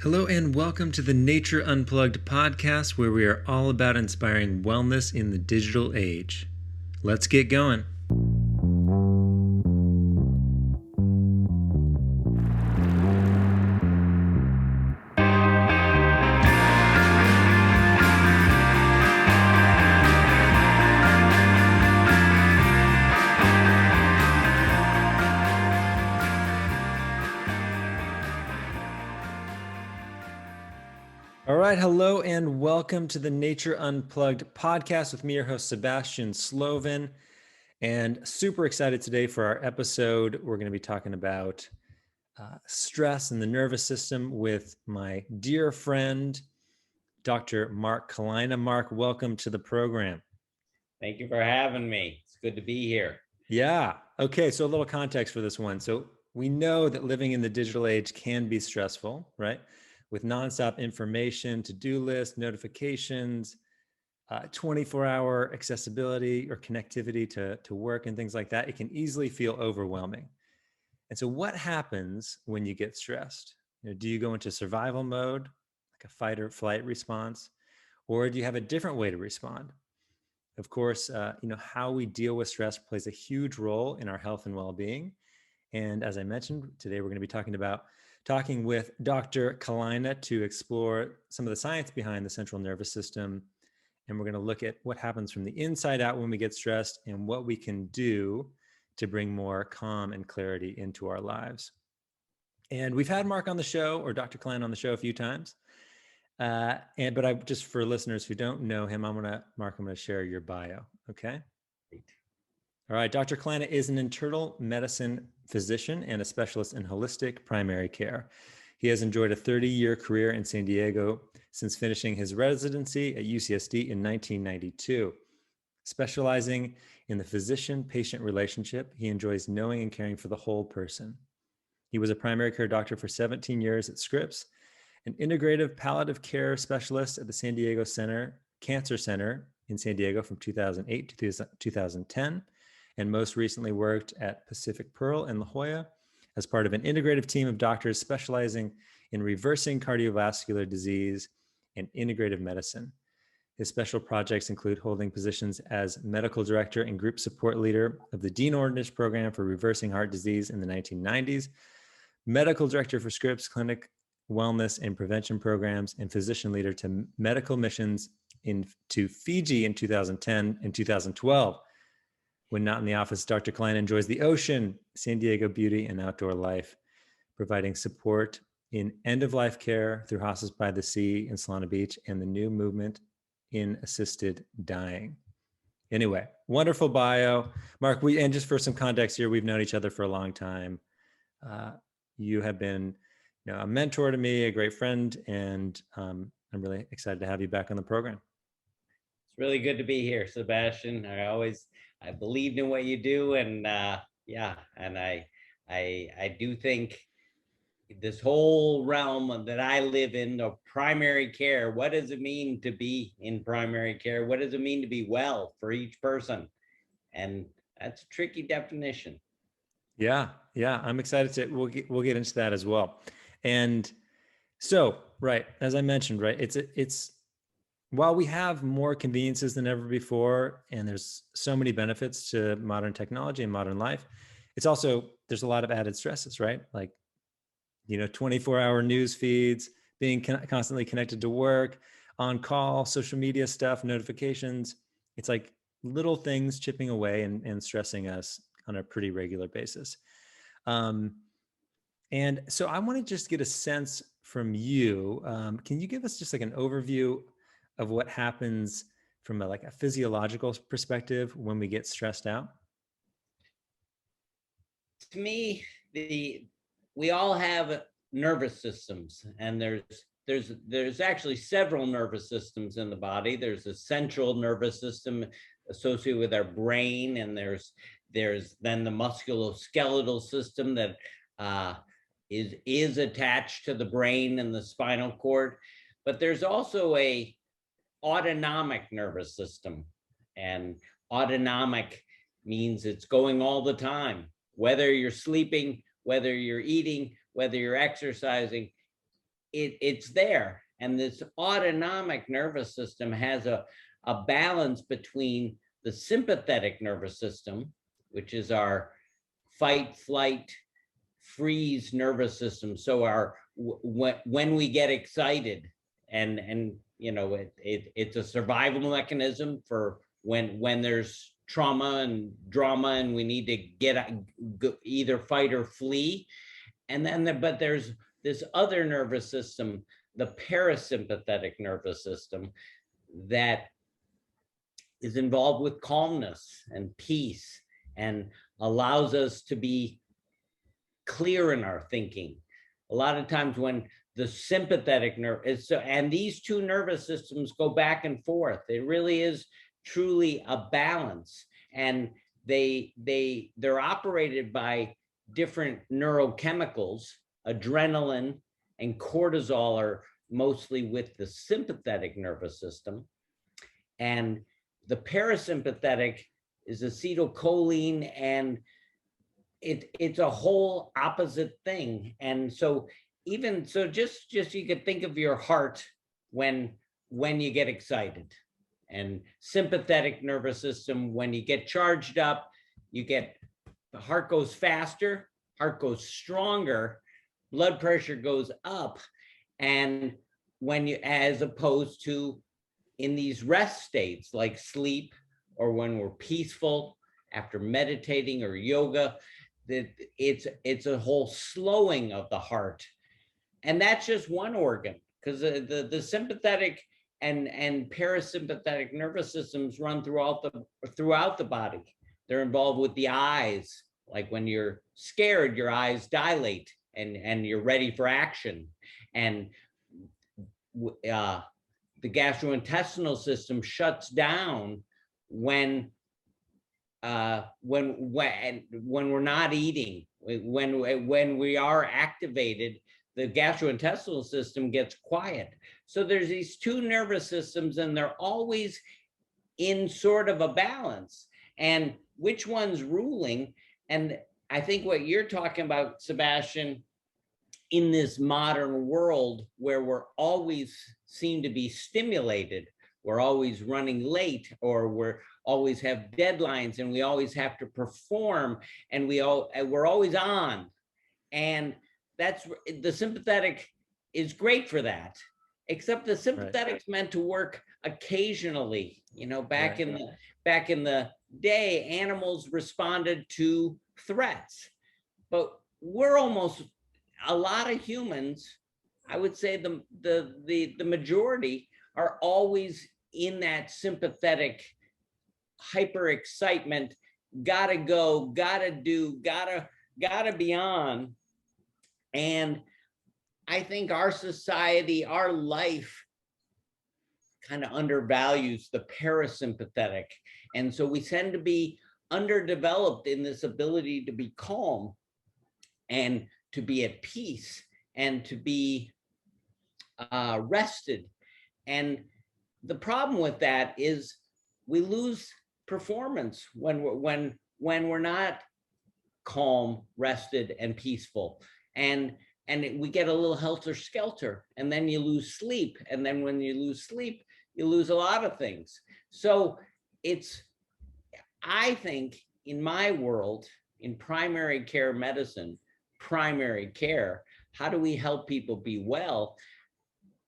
Hello and welcome to the Nature Unplugged podcast, where we are all about inspiring wellness in the digital age. Let's get going. All right, hello and welcome to the Nature Unplugged podcast with me, your host, Sebastian Slovin. And super excited today for our episode. We're going to be talking about stress and the nervous system with my dear friend, Dr. Mark Kalina. Mark, welcome to the program. Thank you for having me. It's good to be here. Yeah. Okay. So a little context for this one. So we know that living in the digital age can be stressful, right? With nonstop information, to-do lists, notifications, 24-hour accessibility or connectivity to work and things like that, it can easily feel overwhelming. And so what happens when you get stressed? Do you go into survival mode, like a fight or flight response, or do you have a different way to respond? Of course, how we deal with stress plays a huge role in our health and well-being. And as I mentioned, today we're going to be talking with Dr. Kalina to explore some of the science behind the central nervous system. And we're going to look at what happens from the inside out when we get stressed and what we can do to bring more calm and clarity into our lives. And we've had Mark on the show, or Dr. Kalina on the show, a few times. But I just, for listeners who don't know him, I'm gonna share your bio. Okay. All right. Dr. Kalina is an internal medicine physician and a specialist in holistic primary care. He has enjoyed a 30-year career in San Diego since finishing his residency at UCSD in 1992. Specializing in the physician-patient relationship, he enjoys knowing and caring for the whole person. He was a primary care doctor for 17 years at Scripps, an integrative palliative care specialist at the San Diego Cancer Center in San Diego from 2008 to 2010, and most recently worked at Pacific Pearl in La Jolla as part of an integrative team of doctors specializing in reversing cardiovascular disease and integrative medicine. His special projects include holding positions as medical director and group support leader of the Dean Ornish program for reversing heart disease in the 1990s, medical director for Scripps Clinic wellness and prevention programs, and physician leader to medical missions to Fiji in 2010 and 2012. When not in the office, Dr. Kalina enjoys the ocean, San Diego beauty, and outdoor life, providing support in end-of-life care through Hospice by the Sea in Solana Beach and the new movement in assisted dying. Anyway, wonderful bio. Mark, and just for some context here, we've known each other for a long time. You have been a mentor to me, a great friend, and I'm really excited to have you back on the program. It's really good to be here, Sebastian. I believed in what you do, and I do think this whole realm that I live in, of primary care, what does it mean to be in primary care? What does it mean to be well for each person? And that's a tricky definition. Yeah, I'm excited to. We'll get into that as well. And so, right, as I mentioned, right, it's while we have more conveniences than ever before, and there's so many benefits to modern technology and modern life, it's also, there's a lot of added stresses, right? Like, 24-hour news feeds, being constantly connected to work, on call, social media stuff, notifications. It's like little things chipping away and stressing us on a pretty regular basis. And so I want to just get a sense from you. Can you give us just like an overview of what happens from a physiological perspective when we get stressed out? To me, we all have nervous systems, and there's actually several nervous systems in the body. There's a central nervous system associated with our brain, and there's then the musculoskeletal system that is attached to the brain and the spinal cord. But there's also a autonomic nervous system, and autonomic means it's going all the time, whether you're sleeping, whether you're eating, whether you're exercising. it's there. And this autonomic nervous system has a balance between the sympathetic nervous system, which is our fight, flight, freeze nervous system. So our when we get excited, and you know, it's a survival mechanism for when there's trauma and drama and we need to get either fight or flee. And then but there's this other nervous system, the parasympathetic nervous system, that is involved with calmness and peace and allows us to be clear in our thinking. A lot of times when the sympathetic nerve is so, and these two nervous systems go back and forth, it really is truly a balance. And they're operated by different neurochemicals. Adrenaline and cortisol are mostly with the sympathetic nervous system, and the parasympathetic is acetylcholine, and it's a whole opposite thing. And so even so, just you could think of your heart when you get excited, and sympathetic nervous system, when you get charged up, the heart goes faster, heart goes stronger, blood pressure goes up. And as opposed to in these rest states like sleep, or when we're peaceful after meditating or yoga, that it's a whole slowing of the heart. And that's just one organ, because the sympathetic and parasympathetic nervous systems run throughout the body. They're involved with the eyes, like when you're scared, your eyes dilate and you're ready for action. And the gastrointestinal system shuts down when we're not eating. When we are activated, the gastrointestinal system gets quiet. So there's these two nervous systems, and they're always in sort of a balance. And which one's ruling? And I think what you're talking about, Sebastian, in this modern world where we're always seem to be stimulated, we're always running late, or we're always have deadlines, and we always have to perform, and we're always on. And that's the sympathetic is great for that, except the sympathetic's meant to work occasionally. You know, back in the day, animals responded to threats, but we're almost, a lot of humans, I would say the majority, are always in that sympathetic hyper excitement, gotta go, gotta do, gotta be on. And I think our society, our life kind of undervalues the parasympathetic. And so we tend to be underdeveloped in this ability to be calm and to be at peace and to be rested. And the problem with that is we lose performance when we're not calm, rested, and peaceful. And we get a little helter-skelter, and then you lose sleep. And then when you lose sleep, you lose a lot of things. So I think in my world, in primary care medicine, primary care, how do we help people be well,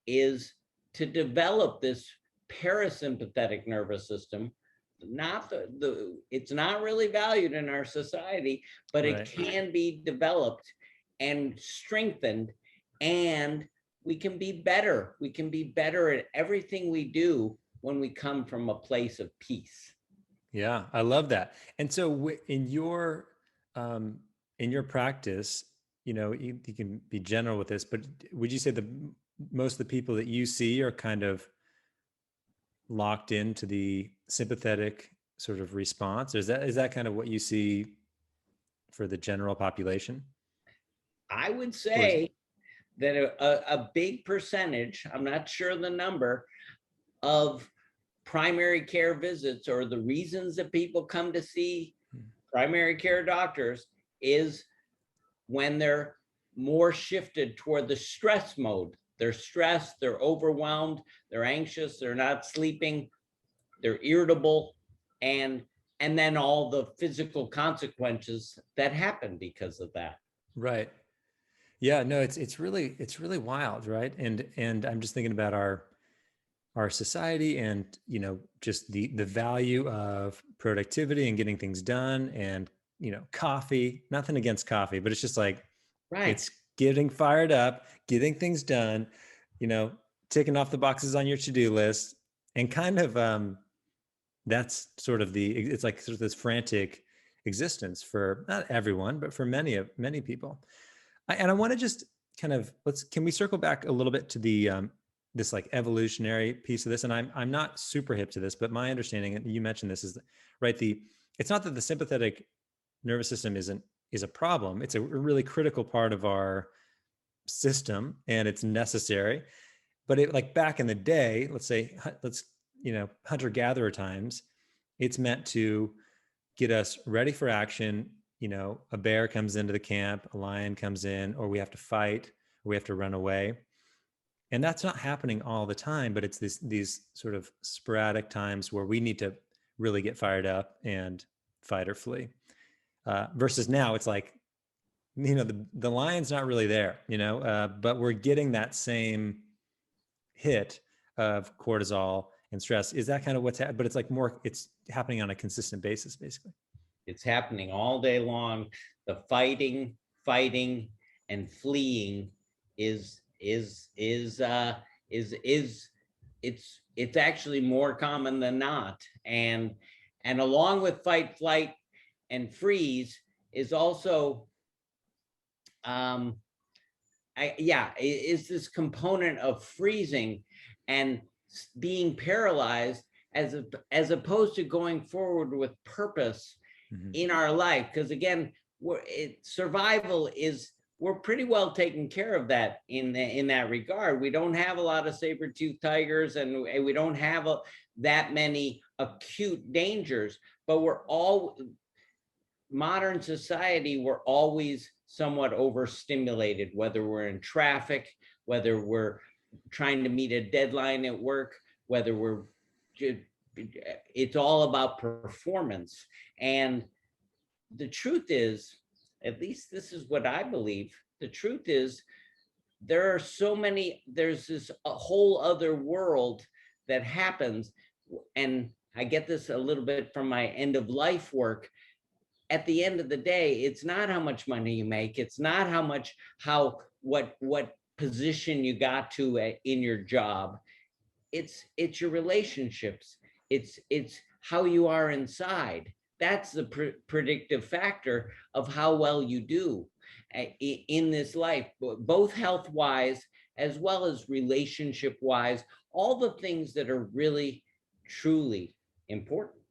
is to develop this parasympathetic nervous system. Not it's not really valued in our society, but it can be developed and strengthened, and we can be better. We can be better at everything we do when we come from a place of peace. Yeah, I love that. And so in your practice, you know, you can be general with this, but would you say most of the people that you see are kind of locked into the sympathetic sort of response? Or is that kind of what you see for the general population? I would say that a big percentage, I'm not sure the number, of primary care visits, or the reasons that people come to see primary care doctors, is when they're more shifted toward the stress mode, They're stressed, they're overwhelmed, they're anxious, they're not sleeping, they're irritable, and then all the physical consequences that happen because of that. Right. Yeah, no, it's really wild, right? And I'm just thinking about our society, and just the value of productivity and getting things done, and coffee. Nothing against coffee, but it's just like Right. it's getting fired up, getting things done, you know, ticking off the boxes on your to-do list, and kind of that's sort of it's like sort of this frantic existence for not everyone, but for many people. And I want to just kind of can we circle back a little bit to the this like evolutionary piece of this? And I'm not super hip to this, but my understanding, and you mentioned this, is right. It's not that the sympathetic nervous system is a problem. It's a really critical part of our system, and it's necessary. But it, like back in the day, let's hunter gatherer times, it's meant to get us ready for action. A bear comes into the camp, a lion comes in, or we have to fight, or we have to run away. And that's not happening all the time, but it's these sort of sporadic times where we need to really get fired up and fight or flee. Versus now, it's like, the lion's not really there, but we're getting that same hit of cortisol and stress. Is that kind of what's happening? But it's like it's happening on a consistent basis, basically. It's happening all day long. The fighting, and fleeing is it's actually more common than not. And along with fight, flight, and freeze is also is this component of freezing and being paralyzed, as opposed to going forward with purpose in our life. Because again, survival is, we're pretty well taken care of that in that regard. We don't have a lot of saber-toothed tigers, and we don't have that many acute dangers, but modern society, we're always somewhat overstimulated, whether we're in traffic, whether we're trying to meet a deadline at work, whether it's all about performance. And the truth is, at least this is what I believe, the truth is, there's this a whole other world that happens. And I get this a little bit from my end of life work. At the end of the day, it's not how much money you make. It's not what position you got to in your job. It's your relationships. It's how you are inside. That's the predictive factor of how well you do in this life, both health-wise as well as relationship-wise, all the things that are really, truly important.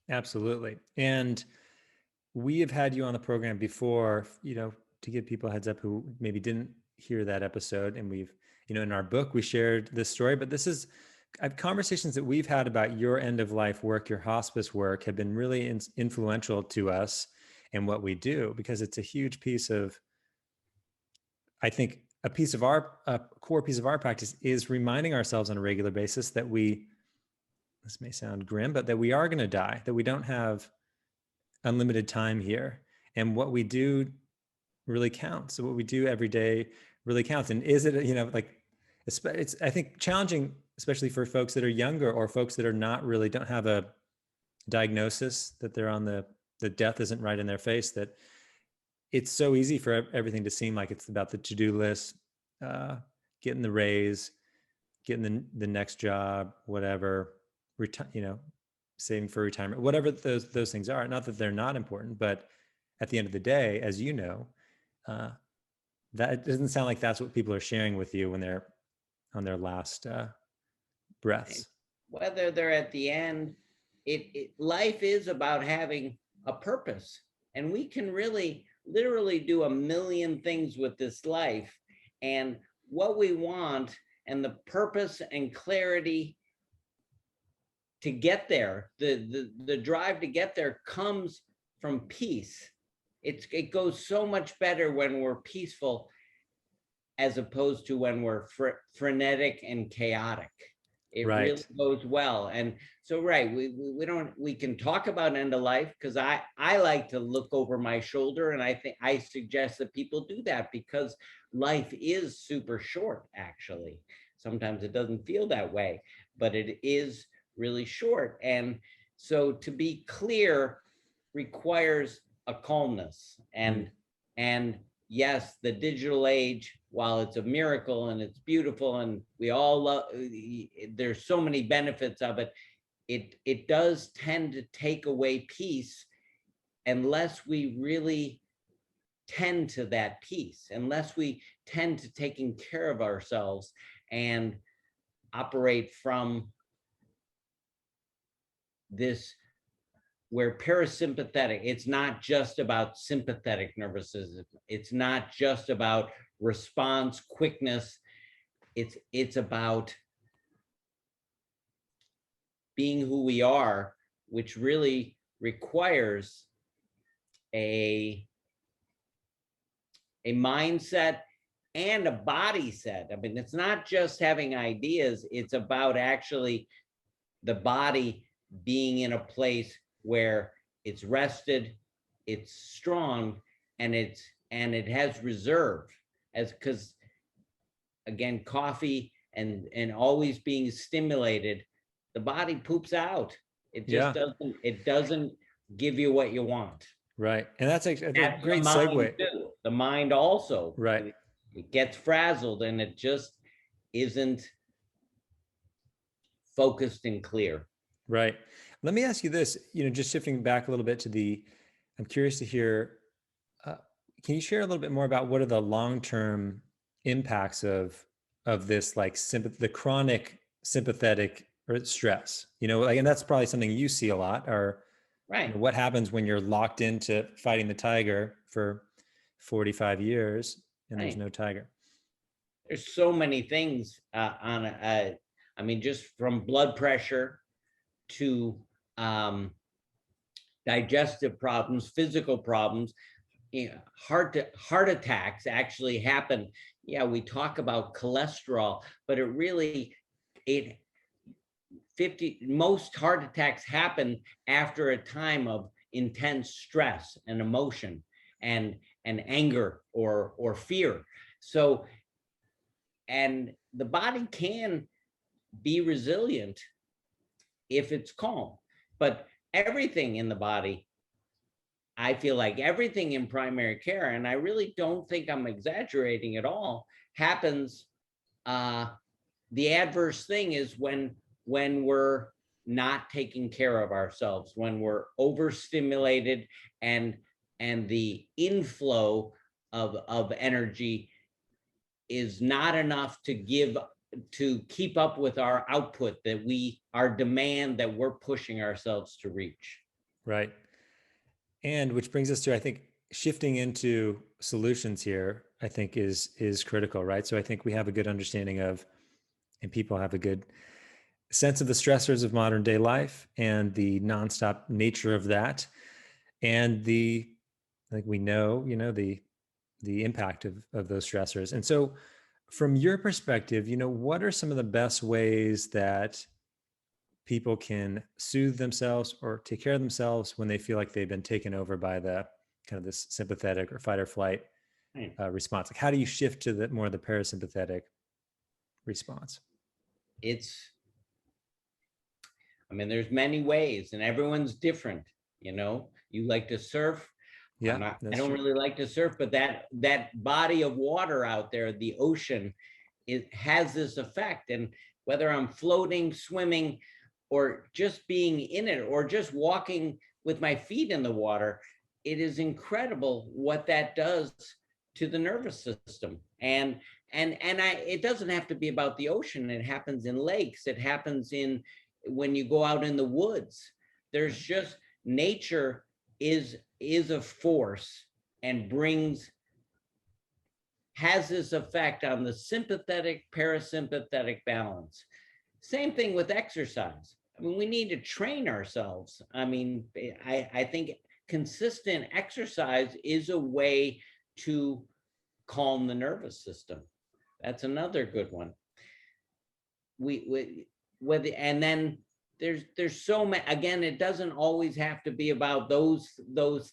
Absolutely. And we have had you on the program before, to give people a heads up who maybe didn't hear that episode. And we've, in our book, we shared this story, but this is conversations that we've had about your end of life work, your hospice work, have been really influential to us and what we do, because it's a huge piece of, I think, a core piece of our practice is reminding ourselves on a regular basis that this may sound grim, but that we are going to die, that we don't have unlimited time here, and what we do really counts. So what we do every day really counts. And is it, it's, I think, challenging, especially for folks that are younger, or folks that don't have a diagnosis, that they're on the death isn't right in their face, that it's so easy for everything to seem like it's about the to-do list, getting the raise, getting the next job, whatever, saving for retirement, whatever those things are. Not that they're not important, but at the end of the day, as you know, that it doesn't sound like that's what people are sharing with you when they're on their last breaths. Whether they're at the end, life is about having a purpose, and we can really literally do a million things with this life. And what we want, and the purpose and clarity to get there, the drive to get there, comes from peace. It goes so much better when we're peaceful. as opposed to when we're frenetic and chaotic. It really goes well. And so, right, we can talk about end of life, because I like to look over my shoulder, and I suggest that people do that, because life is super short, actually. Sometimes it doesn't feel that way, but it is really short. And so to be clear requires a calmness. And yes, the digital age, while it's a miracle and it's beautiful and we all love, there's so many benefits of it, it does tend to take away peace unless we really tend to that peace, unless we tend to taking care of ourselves and operate from this, where parasympathetic, it's not just about sympathetic nervous system, it's not just about response quickness, it's about being who we are, which really requires a mindset and a body set. I mean, it's not just having ideas, it's about actually the body being in a place where it's rested, it's strong, and it has reserve. As because again, coffee and always being stimulated, the body poops out. It just doesn't give you what you want. Right. And that's a great segue. Too. The mind also. Right. It gets frazzled and it just isn't focused and clear. Right. Let me ask you this, just shifting back a little bit I'm curious to hear, can you share a little bit more about what are the long-term impacts of this, like the chronic sympathetic or stress, and that's probably something you see a lot, or right. What happens when you're locked into fighting the tiger for 45 years and there's no tiger? There's so many things I mean, just from blood pressure to digestive problems, physical problems, heart attacks actually happen. Yeah, we talk about cholesterol, but most heart attacks happen after a time of intense stress and emotion and anger or fear. So, and the body can be resilient if it's calm, but everything in the body, I feel like everything in primary care, and I really don't think I'm exaggerating at all, happens. The adverse thing is when we're not taking care of ourselves, when we're overstimulated and the inflow of energy is not enough to keep up with our output, our demand that we're pushing ourselves to reach. Right. And which brings us to, I think, shifting into solutions here, I think is critical, right? So I think we have a good understanding of, and people have a good sense of the stressors of modern day life and the nonstop nature of that. And I think we know, the impact of those stressors. And so from your perspective, what are some of the best ways that people can soothe themselves or take care of themselves when they feel like they've been taken over by the kind of this sympathetic or fight or flight response? Like, how do you shift to more of the parasympathetic response? There's many ways and everyone's different. You like to surf. Yeah, I don't really like to surf, but that body of water out there, the ocean, it has this effect. And whether I'm floating, swimming, or just being in it, or just walking with my feet in the water, it is incredible what that does to the nervous system. And it doesn't have to be about the ocean. It happens in lakes. It happens when you go out in the woods. There's just, nature is a force and has this effect on the sympathetic parasympathetic balance. Same thing with exercise. We need to train ourselves. I think consistent exercise is a way to calm the nervous system. That's another good one. And then there's so many. Again, it doesn't always have to be about those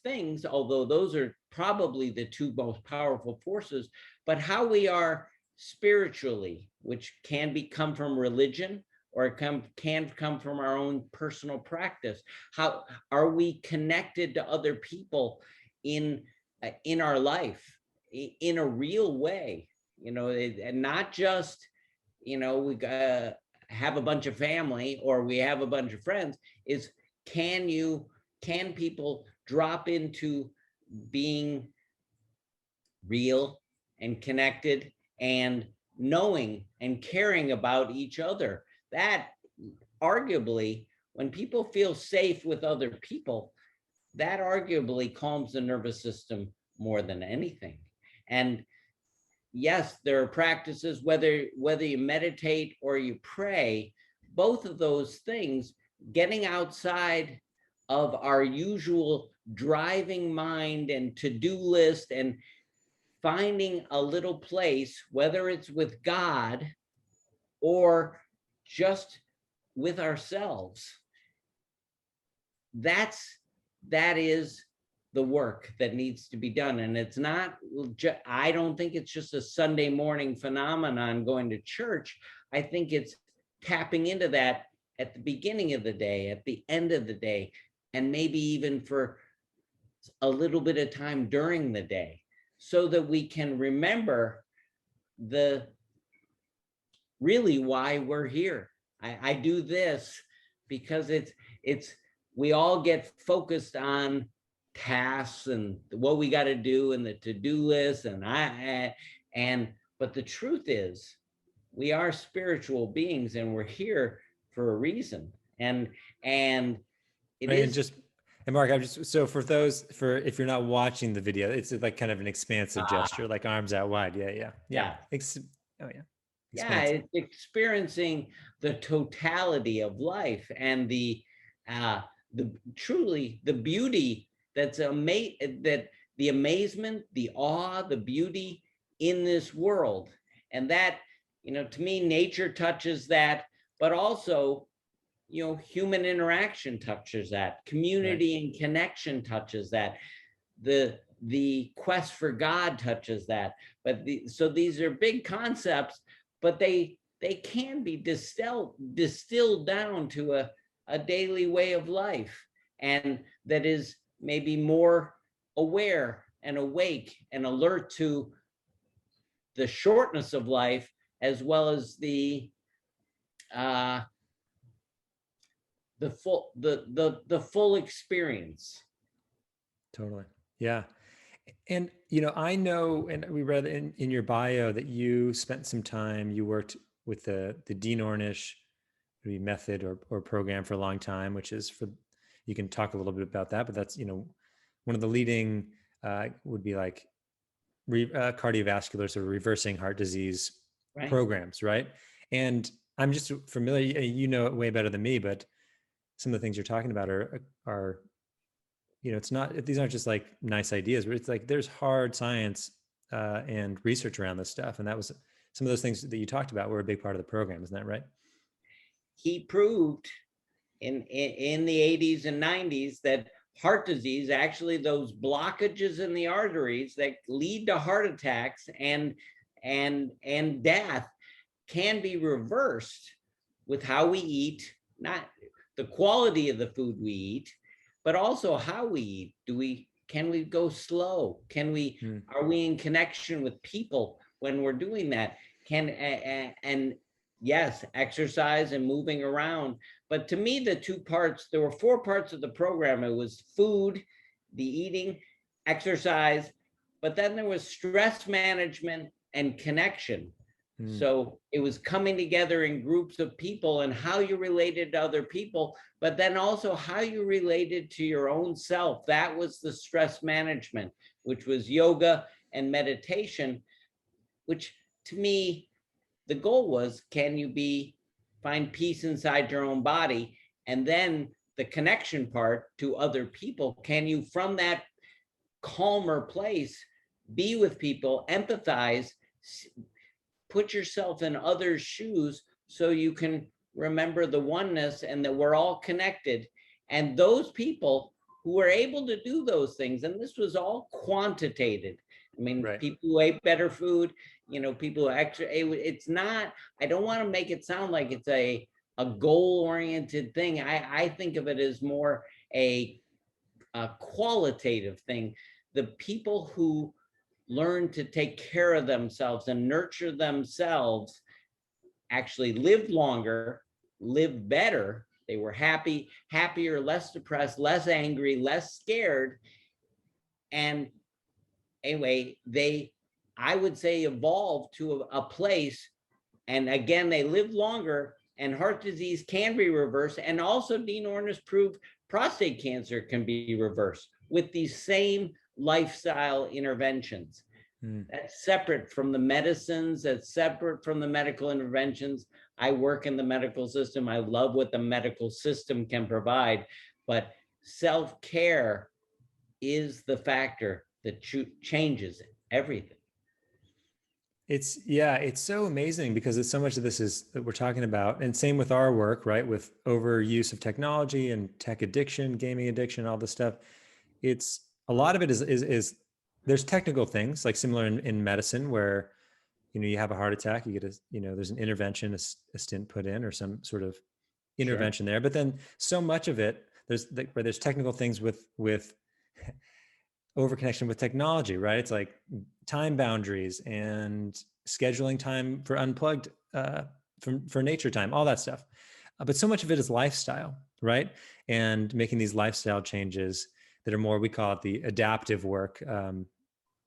things, although those are probably the two most powerful forces. But how we are spiritually, which can come from religion, or it can come from our own personal practice. How are we connected to other people in our life in a real way? And not just, we have a bunch of family or we have a bunch of friends. Is can people drop into being real and connected and knowing and caring about each other? That arguably, when people feel safe with other people, that arguably calms the nervous system more than anything. And yes, there are practices, whether you meditate or you pray, both of those things, getting outside of our usual driving mind and to-do list, and finding a little place, whether it's with God or just with ourselves. That is the work that needs to be done. And it's not, I don't think it's just a Sunday morning phenomenon going to church. I think it's tapping into that at the beginning of the day, at the end of the day, and maybe even for a little bit of time during the day, so that we can remember really why we're here. I do this because we all get focused on tasks and what we got to do and the to-do list, but the truth is, we are spiritual beings and we're here for a reason. And it right, is. And Mark, if you're not watching the video, it's like kind of an expansive gesture, like arms out wide. Yeah. Yeah. Expansive. It's experiencing the totality of life and the truly the beauty that the amazement, the awe, the beauty in this world. And that, to me, nature touches that, but also, human interaction touches that, community and connection touches that, the quest for God touches that. So these are big concepts, but they can be distilled down to a daily way of life, and that is maybe more aware and awake and alert to the shortness of life, as well as the full experience. Totally. Yeah. And, I know, and we read in your bio that you spent some time, you worked with the Dean Ornish method or program for a long time, which is you can talk a little bit about that, but that's, one of the leading would be like cardiovascular, sort of reversing heart disease programs, right? And I'm just familiar, you know it way better than me, but some of the things you're talking about are these aren't just like nice ideas, but it's like there's hard science and research around this stuff. And that was some of those things that you talked about were a big part of the program. Isn't that right? He proved in the 80s and 90s that heart disease, actually those blockages in the arteries that lead to heart attacks and death, can be reversed with how we eat, not the quality of the food we eat, but also how we eat. Can we go slow? Are we in connection with people when we're doing that? And yes, exercise and moving around. But to me, there were 4 parts of the program. It was food, the eating, exercise, but then there was stress management and connection. So it was coming together in groups of people and how you related to other people, but then also how you related to your own self. That was the stress management, which was yoga and meditation, which to me, the goal was, can you find peace inside your own body? And then the connection part to other people, can you, from that calmer place, be with people, empathize, put yourself in others' shoes so you can remember the oneness and that we're all connected. And those people who were able to do those things, and this was all quantitated. I mean, Right. people who ate better food, you know, people who actually, it's not, I don't want to make it sound like it's a goal-oriented thing. I think of it as more a qualitative thing. The people who learn to take care of themselves and nurture themselves actually lived longer, lived better. They were happier, less depressed, less angry, less scared. And anyway, I would say, evolved to a place, and again, they live longer, and heart disease can be reversed. And also, Dean Ornish proved prostate cancer can be reversed with these same lifestyle interventions. That's separate from the medicines, that's separate from the medical interventions. I work in the medical system. I love what the medical system can provide, but self-care is the factor that changes everything. It's so amazing because it's so much of this is that we're talking about, and same with our work, right? With overuse of technology and tech addiction, gaming addiction, all this stuff. It's a lot of it is there's technical things like similar in medicine where, you know, you have a heart attack, you get there's an intervention, a stent put in or some sort of intervention there. But then so much of it, where there's technical things with overconnection with technology, right? It's like time boundaries and scheduling time for unplugged, for nature time, all that stuff. But so much of it is lifestyle, right? And making these lifestyle changes that are more, we call it the adaptive work,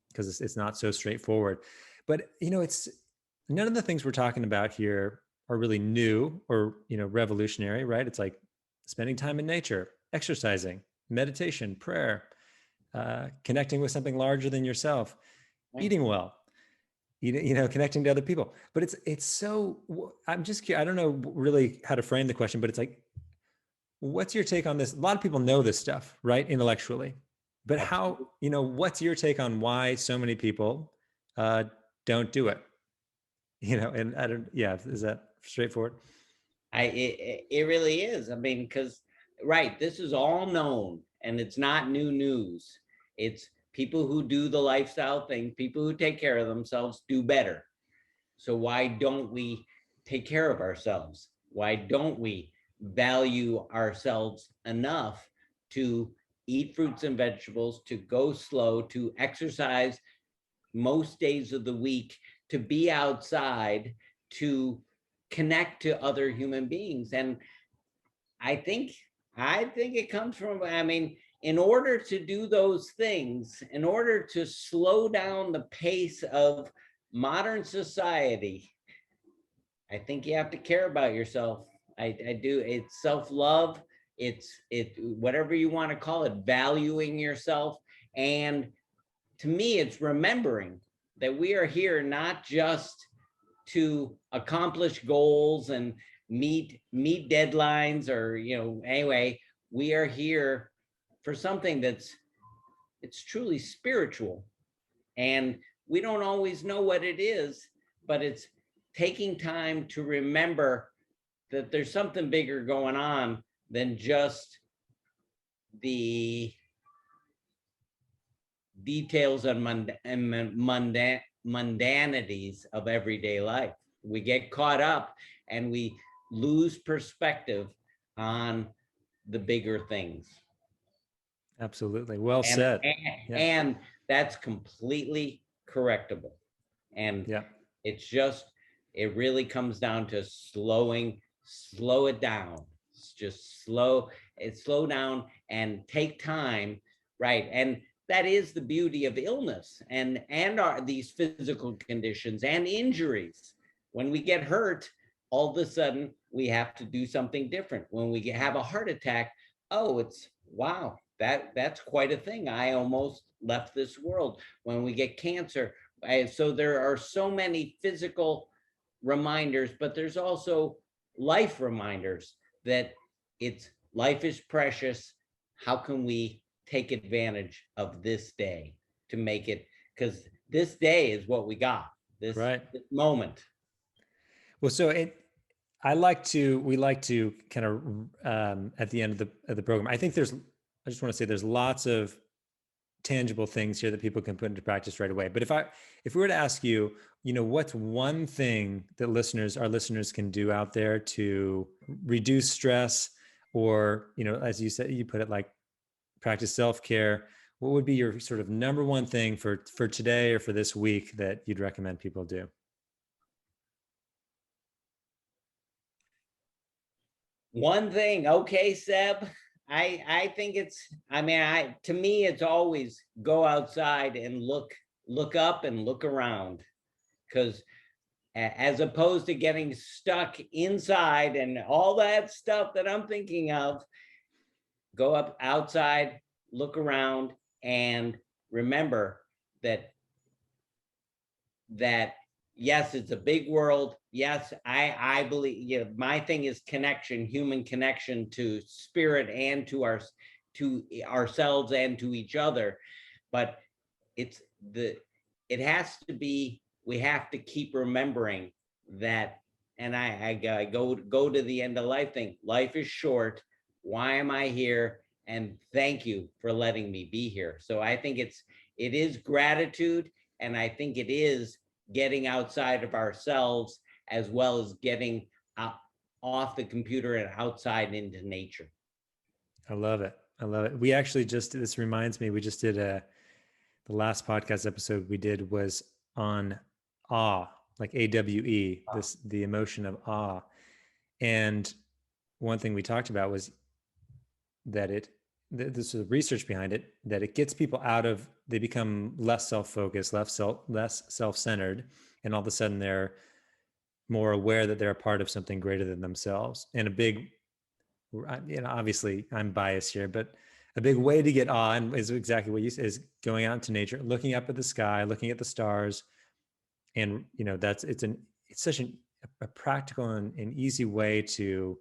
because it's not so straightforward. But, you know, it's none of the things we're talking about here are really new or, you know, revolutionary, right? It's like spending time in nature, exercising, meditation, prayer, connecting with something larger than yourself, eating well, connecting to other people. But it's so, I'm just curious, I don't know really how to frame the question, but it's like, what's your take on this? A lot of people know this stuff, right? Intellectually, but how, what's your take on why so many people don't do it? And I don't, is that straightforward? It really is. I mean, because, right, this is all known and it's not new news. It's people who do the lifestyle thing, people who take care of themselves do better. So why don't we take care of ourselves? Why don't we value ourselves enough to eat fruits and vegetables, to go slow, to exercise most days of the week, to be outside, to connect to other human beings? And I think it comes from, I mean, in order to do those things, in order to slow down the pace of modern society, I think you have to care about yourself. I do. It's self-love. It's whatever you want to call it, valuing yourself. And to me, it's remembering that we are here not just to accomplish goals and meet deadlines, or anyway, we are here for something it's truly spiritual, and we don't always know what it is, but it's taking time to remember that there's something bigger going on than just the details and mundanities of everyday life. We get caught up and we lose perspective on the bigger things. Absolutely. Well said. And that's completely correctable. And it's just, it really comes down to slow it down. It's just slow down and take time, right? And that is the beauty of illness and these physical conditions and injuries. When we get hurt, all of a sudden we have to do something different. When we have a heart attack, it's wow, that's quite a thing. I almost left this world. When we get cancer, so there are so many physical reminders, but there's also life reminders that life is precious. How can we take advantage of this day to make it, because this day is what we got, this moment. Well, so we like to kind of at the end of the program. I just want to say there's lots of tangible things here that people can put into practice right away. But if we were to ask you, what's one thing that our listeners can do out there to reduce stress, or, as you said, you put it, like, practice self-care, what would be your sort of number one thing for today or for this week that you'd recommend people do? One thing, okay, Seb. I think to me it's always go outside and look up and look around, because as opposed to getting stuck inside and all that stuff that I'm thinking of, go up outside, look around, and remember that that yes, it's a big world. Yes, I believe, my thing is connection, human connection to spirit and to ourselves and to each other. But it's it has to be, we have to keep remembering that. And I go to the end of life thing. Life is short. Why am I here? And thank you for letting me be here. So I think it is gratitude, and I think it is getting outside of ourselves, as well as getting off the computer and outside into nature. I love it. I love it. We actually this reminds me, we just did the last podcast episode we did was on awe, like AWE, the emotion of awe. And one thing we talked about was that this is research behind it, that it gets people they become less self-focused, less self-centered, and all of a sudden they're more aware that they're a part of something greater than themselves. And obviously I'm biased here, but a big way to get on is exactly what you said, is going out into nature, looking up at the sky, looking at the stars. And, it's such a practical and easy way to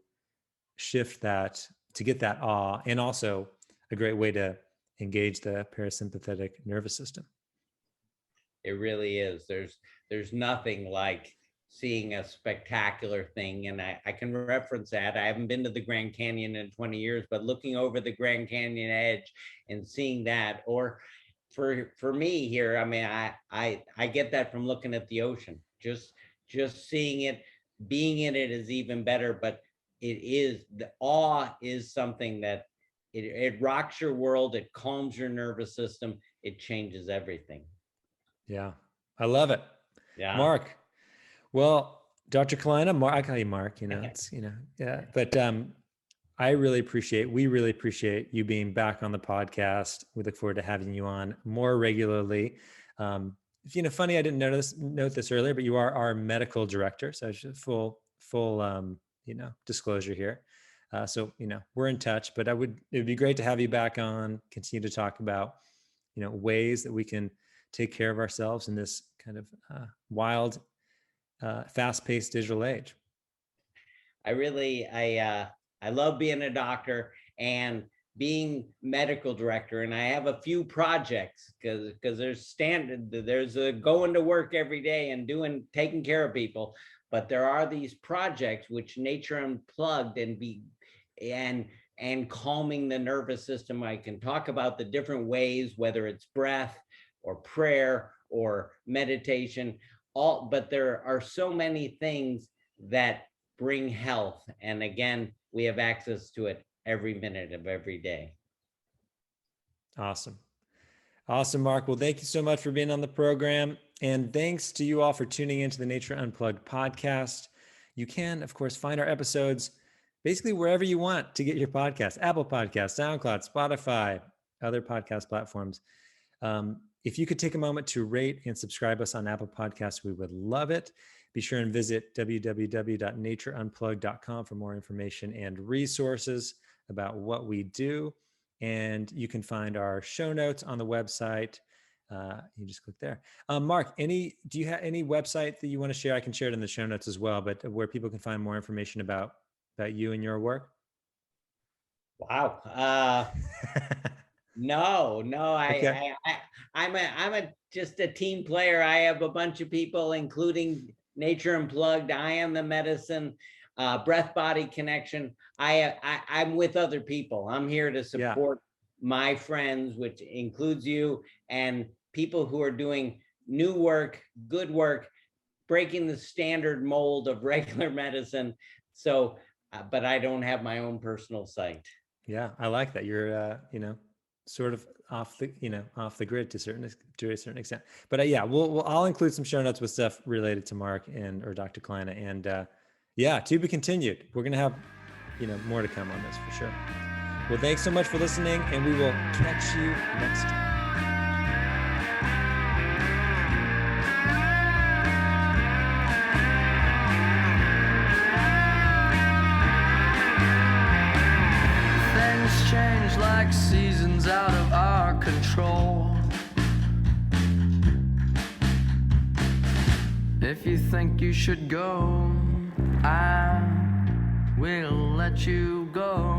shift that, to get that awe, and also a great way to engage the parasympathetic nervous system. It really is. There's nothing like seeing a spectacular thing. And I can reference that. I haven't been to the Grand Canyon in 20 years, but looking over the Grand Canyon edge and seeing that, or for me here, I get that from looking at the ocean. Just seeing it, being in it is even better. But the awe is something that it rocks your world, it calms your nervous system, it changes everything. Yeah, I love it. Yeah. Mark. Well, Dr. Kalina, I call you Mark, yeah. But we really appreciate you being back on the podcast. We look forward to having you on more regularly. Funny, I didn't note this earlier, but you are our medical director. So full disclosure here. So we're in touch, but it would be great to have you back on, continue to talk about, ways that we can take care of ourselves in this kind of wild, fast-paced digital age. I love being a doctor and being medical director, and I have a few projects because there's a going to work every day and taking care of people, but there are these projects which Nature Unplugged and calming the nervous system. I can talk about the different ways, whether it's breath or prayer or meditation, but there are so many things that bring health. And again, we have access to it every minute of every day. Awesome. Awesome, Mark. Well, thank you so much for being on the program. And thanks to you all for tuning into the Nature Unplugged podcast. You can, of course, find our episodes basically wherever you want to get your podcast: Apple Podcasts, SoundCloud, Spotify, other podcast platforms. If you could take a moment to rate and subscribe us on Apple Podcasts, we would love it. Be sure and visit www.natureunplugged.com for more information and resources about what we do. And you can find our show notes on the website. You just click there. Mark, do you have any website that you want to share? I can share it in the show notes as well, but where people can find more information about you and your work? Wow. No, Okay. I'm just a team player. I have a bunch of people, including Nature Unplugged, I Am the Medicine, Breath Body Connection. I'm with other people. I'm here to support my friends, which includes you, and people who are doing new work, good work, breaking the standard mold of regular medicine. So, but I don't have my own personal site. Yeah, I like that. You're, sort of off the grid to a certain extent. But yeah, I'll include some show notes with stuff related to Mark or Dr. Kalina, and yeah, to be continued. We're gonna have, more to come on this for sure. Well, thanks so much for listening, and we will catch you next time. Change like seasons out of our control. If you think you should go, I will let you go.